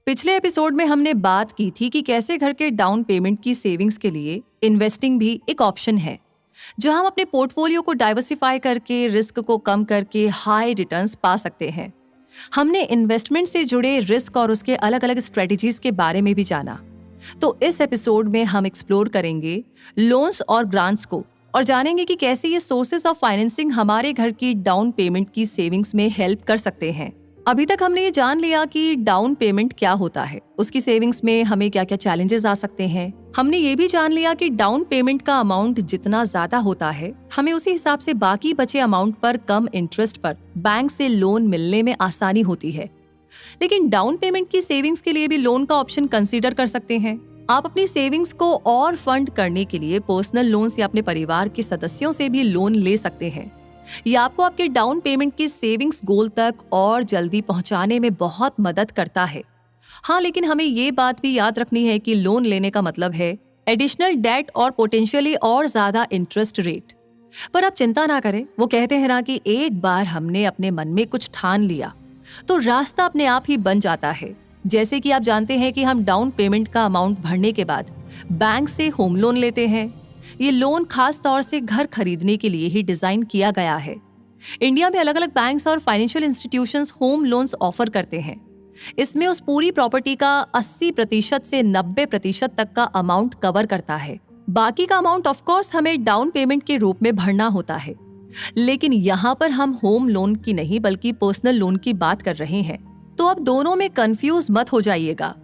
पिछले एपिसोड में हमने बात की थी कि कैसे घर के डाउन पेमेंट की सेविंग्स के लिए इन्वेस्टिंग भी एक ऑप्शन है, जहां हम अपने पोर्टफोलियो को डाइवर्सिफाई करके रिस्क को कम करके हाई रिटर्न्स पा सकते हैं। हमने इन्वेस्टमेंट से जुड़े रिस्क और उसके अलग अलग स्ट्रेटजीज के बारे में भी जाना। तो इस एपिसोड में हम एक्सप्लोर करेंगे लोन्स और ग्रांट्स को और जानेंगे कि कैसे ये सोर्सेस ऑफ फाइनेंसिंग हमारे घर की डाउन पेमेंट की सेविंग्स में हेल्प कर सकते हैं। अभी तक हमने ये जान लिया कि डाउन पेमेंट क्या होता है, उसकी सेविंग्स में हमें क्या क्या चैलेंजेस आ सकते हैं। हमने ये भी जान लिया कि डाउन पेमेंट का अमाउंट जितना ज्यादा होता है, हमें उसी हिसाब से बाकी बचे अमाउंट पर कम इंटरेस्ट पर बैंक से लोन मिलने में आसानी होती है। लेकिन डाउन पेमेंट की सेविंग्स के लिए भी लोन का ऑप्शन कंसीडर कर सकते हैं। आप अपनी सेविंग्स को और फंड करने के लिए पर्सनल लोन्स या अपने परिवार के सदस्यों से भी लोन ले सकते हैं। ये आपको आपके डाउन पेमेंट के सेविंग्स गोल तक और जल्दी पहुंचाने में बहुत मदद करता है। हाँ, लेकिन हमें ये बात भी याद रखनी है कि लोन लेने का मतलब है एडिशनल डेट और पोटेंशियली और ज्यादा इंटरेस्ट रेट। पर आप चिंता ना करें, वो कहते हैं ना कि एक बार हमने अपने मन में कुछ ठान लिया तो रास्ता अपने आप ही बन जाता है। जैसे कि आप जानते हैं कि हम डाउन पेमेंट का अमाउंट भरने के बाद बैंक से होम लोन लेते हैं। ये लोन खास तौर से घर खरीदने के लिए ही डिजाइन किया गया है। इंडिया में अलग अलग बैंक्स और financial institutions home loans offer करते हैं। इसमें उस पूरी प्रॉपर्टी का 80% से 90% तक का अमाउंट कवर करता है। बाकी का अमाउंट ऑफ कोर्स हमें डाउन पेमेंट के रूप में भरना होता है। लेकिन यहाँ पर हम होम लोन की नहीं बल्कि पर्सनल लोन की बात कर रहे हैं, तो अब दोनों में कंफ्यूज मत हो जाइएगा।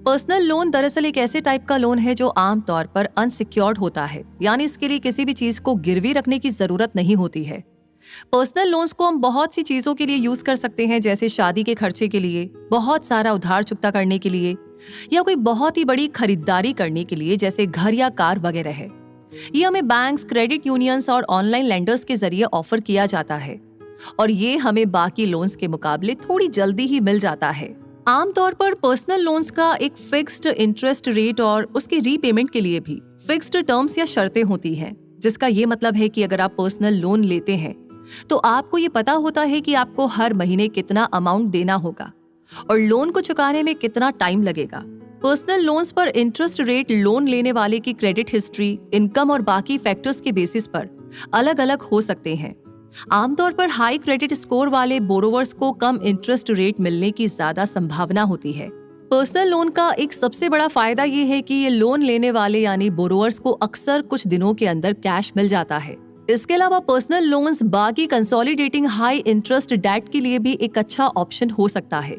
पर्सनल लोन दरअसल एक ऐसे टाइप का लोन है जो आमतौर पर अनसिक्योर्ड होता है, यानी इसके लिए किसी भी चीज को गिरवी रखने की जरूरत नहीं होती है। पर्सनल लोन्स को हम बहुत सी चीजों के लिए यूज कर सकते हैं, जैसे शादी के खर्चे के लिए, बहुत सारा उधार चुकता करने के लिए, या कोई बहुत ही बड़ी खरीदारी करने के लिए जैसे घर या कार वगैरह है। ये हमें बैंक्स, क्रेडिट यूनियंस और ऑनलाइन लेंडर्स के जरिए ऑफर किया जाता है और ये हमें बाकी लोन्स के मुकाबले थोड़ी जल्दी ही मिल जाता है। आमतौर पर पर्सनल लोन्स का एक फिक्स्ड इंटरेस्ट रेट और उसके रीपेमेंट के लिए भी फिक्स्ड टर्म्स या शर्तें होती हैं, जिसका ये मतलब है कि अगर आप पर्सनल लोन लेते हैं तो आपको ये पता होता है कि आपको हर महीने कितना अमाउंट देना होगा और लोन को चुकाने में कितना टाइम लगेगा। पर्सनल लोन्स पर इंटरेस्ट रेट लोन लेने वाले की क्रेडिट हिस्ट्री, इनकम और बाकी फैक्टर्स के बेसिस पर अलग अलग हो सकते हैं। आमतौर पर हाई क्रेडिट स्कोर वाले बोरोवर्स को कम इंटरेस्ट रेट मिलने की ज्यादा संभावना होती है। पर्सनल लोन का एक सबसे बड़ा फायदा ये है कि ये लोन लेने वाले यानी बोरोवर्स को अक्सर कुछ दिनों के अंदर कैश मिल जाता है। इसके अलावा पर्सनल लोन्स बाकी कंसोलिडेटिंग हाई इंटरेस्ट डेट के लिए भी एक अच्छा ऑप्शन हो सकता है,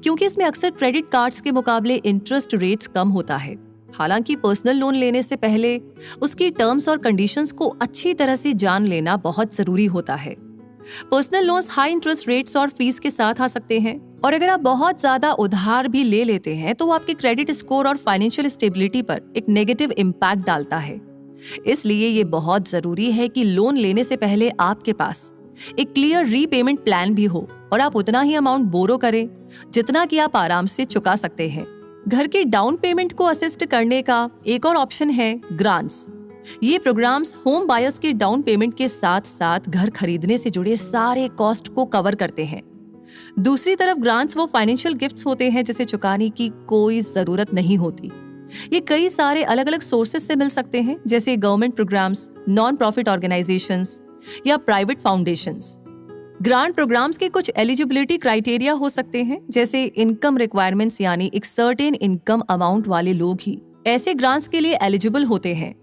क्योंकि इसमें अक्सर क्रेडिट कार्ड्स के मुकाबले इंटरेस्ट रेट्स कम होता है। हालांकि पर्सनल लोन लेने से पहले उसकी टर्म्स और कंडीशंस को अच्छी तरह से जान लेना बहुत जरूरी होता है। Personal loans high interest rates और फीस के साथ आ सकते हैं और अगर आप बहुत ज्यादा उधार भी ले लेते हैं तो वो आपके क्रेडिट स्कोर और फाइनेंशियल स्टेबिलिटी पर एक नेगेटिव इम्पैक्ट डालता है। इसलिए ये बहुत जरूरी है कि लोन लेने से पहले आपके पास एक क्लियर रीपेमेंट प्लान भी हो और आप उतना ही अमाउंट बोरो करें जितना कि आप आराम से चुका सकते हैं। घर के डाउन पेमेंट को असिस्ट करने का एक और ऑप्शन है ग्रांट्स। ये प्रोग्राम्स होम बायर्स के डाउन पेमेंट के साथ साथ घर खरीदने से जुड़े सारे कॉस्ट को कवर करते हैं। दूसरी तरफ ग्रांट्स वो फाइनेंशियल गिफ्ट्स होते हैं जिसे चुकाने की कोई जरूरत नहीं होती। ये कई सारे अलग अलग सोर्सेस से मिल सकते हैं, जैसे government programs, non profit organizations या प्राइवेट फाउंडेशंस। ग्रांट प्रोग्राम्स के कुछ एलिजिबिलिटी क्राइटेरिया हो सकते हैं, जैसे इनकम रिक्वायरमेंट्स, यानी एक सर्टेन इनकम अमाउंट वाले लोग ही ऐसे ग्रांट्स के लिए एलिजिबल होते हैं।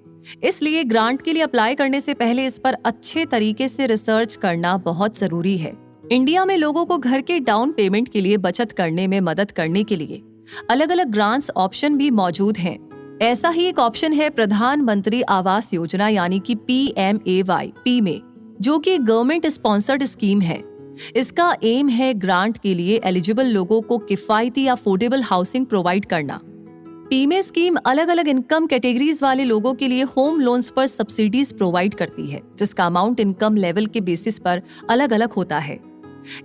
इसलिए ग्रांट के लिए अप्लाई करने से पहले इस पर अच्छे तरीके से रिसर्च करना बहुत जरूरी है। इंडिया में लोगों को घर के डाउन पेमेंट के लिए बचत करने में मदद करने के लिए अलग अलग ग्रांट्स ऑप्शन भी मौजूद हैं। ऐसा ही एक ऑप्शन है प्रधानमंत्री आवास योजना यानी कि PMAY में, जो कि गवर्नमेंट स्पॉन्सर्ड स्कीम है। इसका एम है ग्रांट के लिए एलिजिबल लोगों को किफायती अफोर्डेबल हाउसिंग प्रोवाइड करना। पीमे स्कीम अलग अलग इनकम कैटेगरीज वाले लोगों के लिए होम लोन्स पर सब्सिडीज प्रोवाइड करती है, जिसका अमाउंट इनकम लेवल के बेसिस पर अलग अलग होता है।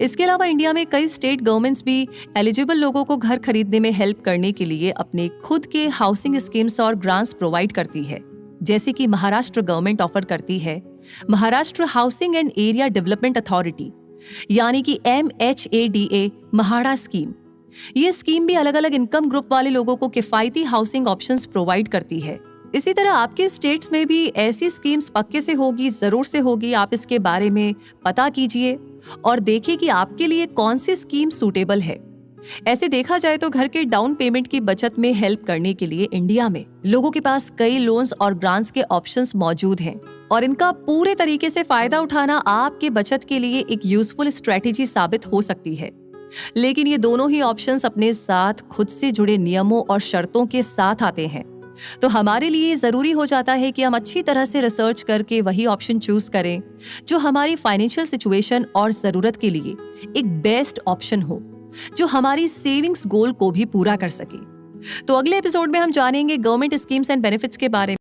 इसके अलावा इंडिया में कई स्टेट गवर्नमेंट्स भी एलिजिबल लोगों को घर खरीदने में हेल्प करने के लिए अपने खुद के हाउसिंग स्कीम्स और ग्रांट्स प्रोवाइड करती है, जैसे कि महाराष्ट्र गवर्नमेंट ऑफर करती है Maharashtra housing and area development authority यानी कि MHADA महाड़ा स्कीम। ये स्कीम भी अलग अलग इनकम ग्रुप वाले लोगों को किफायती हाउसिंग ऑप्शंस प्रोवाइड करती है। इसी तरह आपके स्टेट्स में भी ऐसी स्कीम्स पक्के से होगी, जरूर से होगी। आप इसके बारे में पता कीजिए और देखिए कि आपके लिए कौन सी स्कीम सूटेबल है। ऐसे देखा जाए तो घर के डाउन पेमेंट की बचत में हेल्प करने के लिए इंडिया में लोगों के पास कई लोन्स और ग्रांट्स के ऑप्शंस मौजूद हैं और इनका पूरे तरीके से फायदा उठाना आपके बचत के लिए एक यूजफुल स्ट्रेटेजी साबित हो सकती है। लेकिन ये दोनों ही ऑप्शंस अपने साथ खुद से जुड़े नियमों और शर्तों के साथ आते हैं। तो हमारे लिए जरूरी हो जाता है कि हम अच्छी तरह से रिसर्च करके वही ऑप्शन चूज करें जो हमारी फाइनेंशियल सिचुएशन और जरूरत के लिए एक बेस्ट ऑप्शन हो, जो हमारी सेविंग्स गोल को भी पूरा कर सके। तो अगले एपिसोड में हम जानेंगे गवर्नमेंट स्कीम्स एंड बेनिफिट्स के बारे में।